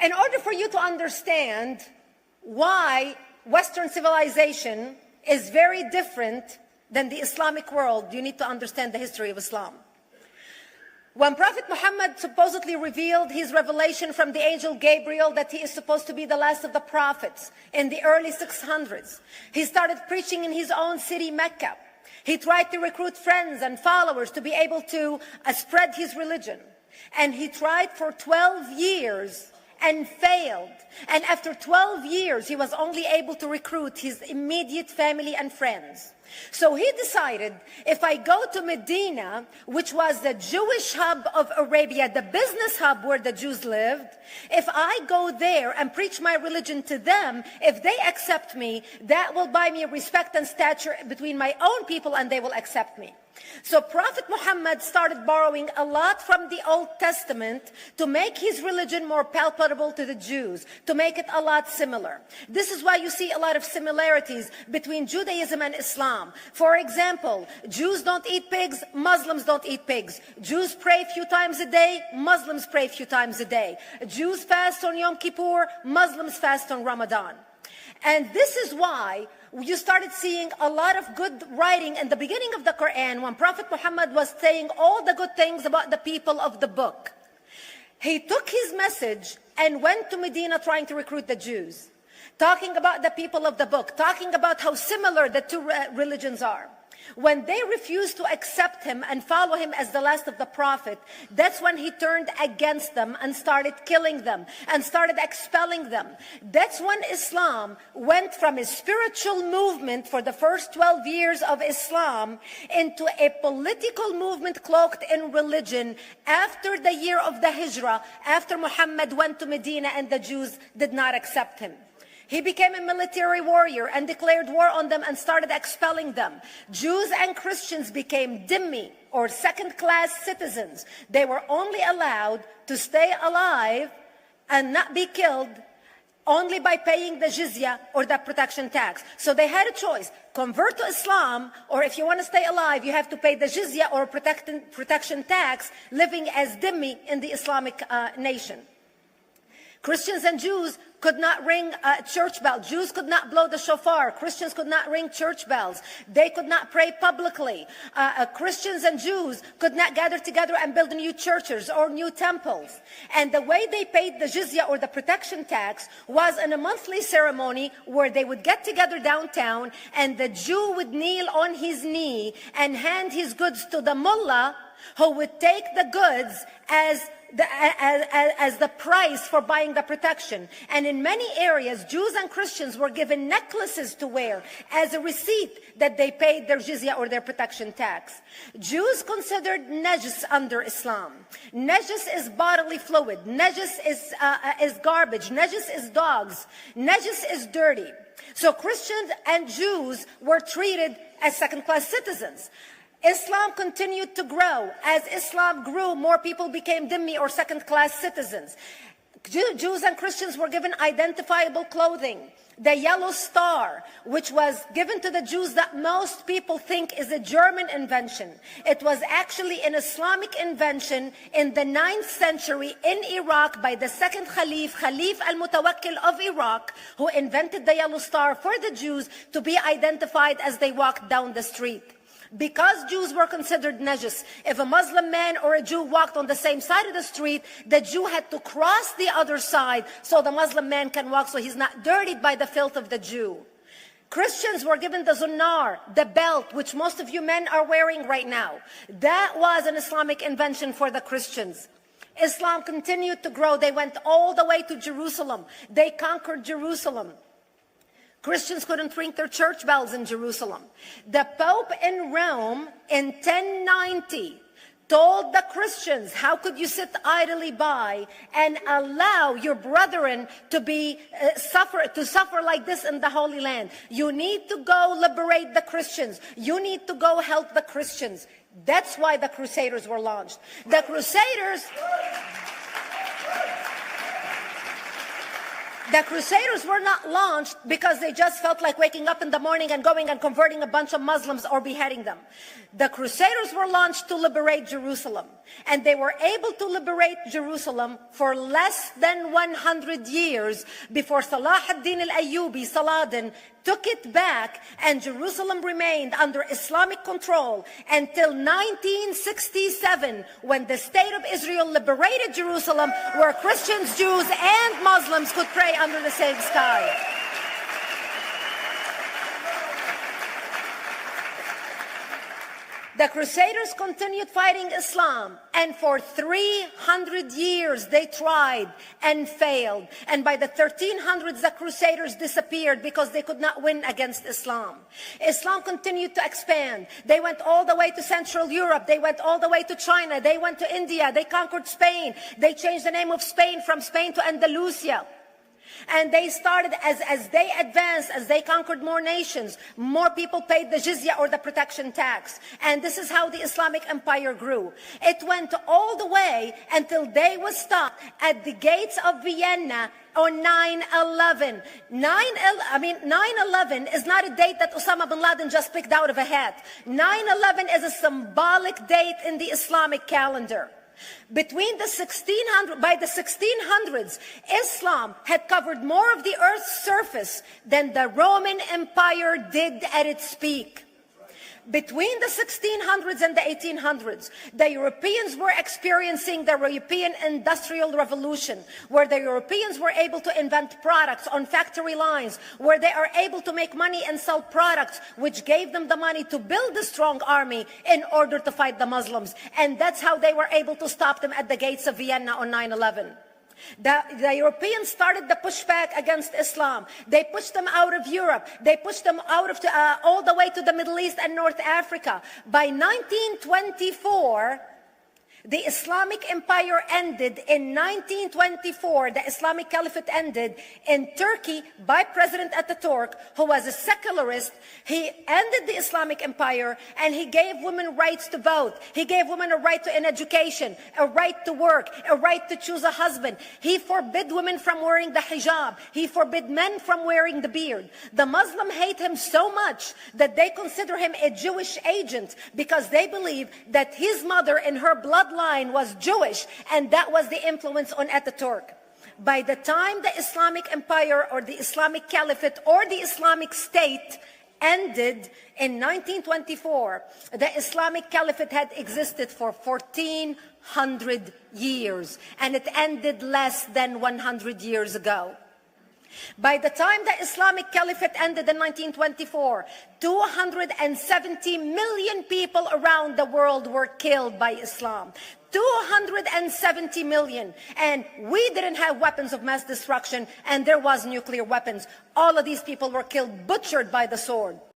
In order for you to understand why Western civilization is very different than the Islamic world, you need to understand the history of Islam. When Prophet Muhammad supposedly revealed his revelation from the angel Gabriel that he is supposed to be the last of the prophets in the early 600s, he started preaching in his own city, Mecca. He tried to recruit friends and followers to be able to spread his religion. And he tried for 12 years and failed. And after 12 years, he was only able to recruit his immediate family and friends. So he decided, if I go to Medina, which was the Jewish hub of Arabia, the business hub where the Jews lived, if I go there and preach my religion to them, if they accept me, that will buy me respect and stature between my own people, and they will accept me. So Prophet Muhammad started borrowing a lot from the Old Testament to make his religion more palpable to the Jews, to make it a lot similar. This is why you see a lot of similarities between Judaism and Islam. For example, Jews don't eat pigs, Muslims don't eat pigs. Jews pray a few times a day, Muslims pray a few times a day. Jews fast on Yom Kippur, Muslims fast on Ramadan. And this is why you started seeing a lot of good writing in the beginning of the Quran when Prophet Muhammad was saying all the good things about the people of the book. He took his message and went to Medina trying to recruit the Jews, talking about the people of the book, talking about how similar the two religions are. When they refused to accept him and follow him as the last of the prophet, that's when he turned against them and started killing them and started expelling them. That's when Islam went from a spiritual movement for the first 12 years of Islam into a political movement cloaked in religion after the year of the Hijrah, after Muhammad went to Medina and the Jews did not accept him. He became a military warrior and declared war on them and started expelling them. Jews and Christians became dhimmi, or second-class citizens. They were only allowed to stay alive and not be killed only by paying the jizya, or the protection tax. So they had a choice: convert to Islam, or if you want to stay alive, you have to pay the jizya or protection tax, living as dhimmi in the Islamic nation. Christians and Jews could not ring church bells. Jews could not blow the shofar. Christians could not ring church bells. They could not pray publicly. Christians and Jews could not gather together and build new churches or new temples. And the way they paid the jizya, or the protection tax, was in a monthly ceremony where they would get together downtown and the Jew would kneel on his knee and hand his goods to the mullah, who would take the goods as the price for buying the protection. And in many areas, Jews and Christians were given necklaces to wear as a receipt that they paid their jizya, or their protection tax. Jews considered najis under Islam. Najis is bodily fluid. Najis is garbage. Najis is dogs. Najis is dirty. So Christians and Jews were treated as second-class citizens. Islam continued to grow. As Islam grew, more people became dhimmi, or second-class citizens. Jews and Christians were given identifiable clothing. The yellow star, which was given to the Jews, that most people think is a German invention. It was actually an Islamic invention in the 9th century in Iraq by the second Khalif al-Mutawakkil of Iraq, who invented the yellow star for the Jews to be identified as they walked down the street. Because Jews were considered najis, if a Muslim man or a Jew walked on the same side of the street, the Jew had to cross the other side so the Muslim man can walk, so he's not dirtied by the filth of the Jew. Christians were given the zunnar, the belt, which most of you men are wearing right now. That was an Islamic invention for the Christians. Islam continued to grow. They went all the way to Jerusalem. They conquered Jerusalem. Christians couldn't ring their church bells in Jerusalem. The Pope in Rome in 1090 told the Christians, how could you sit idly by and allow your brethren to suffer like this in the Holy Land? You need to go liberate the Christians. You need to go help the Christians. That's why the Crusaders were launched. The Crusaders were not launched because they just felt like waking up in the morning and going and converting a bunch of Muslims or beheading them. The Crusaders were launched to liberate Jerusalem. And they were able to liberate Jerusalem for less than 100 years before Salah ad-Din al-Ayyubi, Saladin, took it back, and Jerusalem remained under Islamic control until 1967, when the State of Israel liberated Jerusalem, where Christians, Jews, and Muslims could pray under the same sky. The Crusaders continued fighting Islam, and for 300 years they tried and failed. And by the 1300s, the Crusaders disappeared because they could not win against Islam. Islam continued to expand. They went all the way to Central Europe. They went all the way to China. They went to India. They conquered Spain. They changed the name of Spain from Spain to Andalusia. And they started, as they advanced, as they conquered more nations, more people paid the jizya, or the protection tax. And this is how the Islamic Empire grew. It went all the way until they was stopped at the gates of Vienna on 9/11. 9/11 is not a date that Osama Bin Laden just picked out of a hat. 9/11 is a symbolic date in the Islamic calendar. By the 1600s, Islam had covered more of the earth's surface than the Roman Empire did at its peak. Between the 1600s and the 1800s, the Europeans were experiencing the European Industrial Revolution, where the Europeans were able to invent products on factory lines, where they are able to make money and sell products, which gave them the money to build a strong army in order to fight the Muslims. And that's how they were able to stop them at the gates of Vienna on 9/11. The Europeans started the pushback against Islam. They pushed them out of Europe. They pushed them out of all the way to the Middle East and North Africa. By 1924, the Islamic Empire ended. In 1924, the Islamic Caliphate ended in Turkey by President Ataturk, who was a secularist. He ended the Islamic Empire, and he gave women rights to vote. He gave women a right to an education, a right to work, a right to choose a husband. He forbid women from wearing the hijab. He forbid men from wearing the beard. The Muslims hate him so much that they consider him a Jewish agent, because they believe that his mother and her bloodline was Jewish, and that was the influence on Ataturk. By the time the Islamic Empire, or the Islamic Caliphate, or the Islamic State ended in 1924, the Islamic Caliphate had existed for 1400 years, and it ended less than 100 years ago. By the time the Islamic Caliphate ended in 1924, 270 million people around the world were killed by Islam. 270 million. And we didn't have weapons of mass destruction, and there was nuclear weapons. All of these people were killed, butchered by the sword.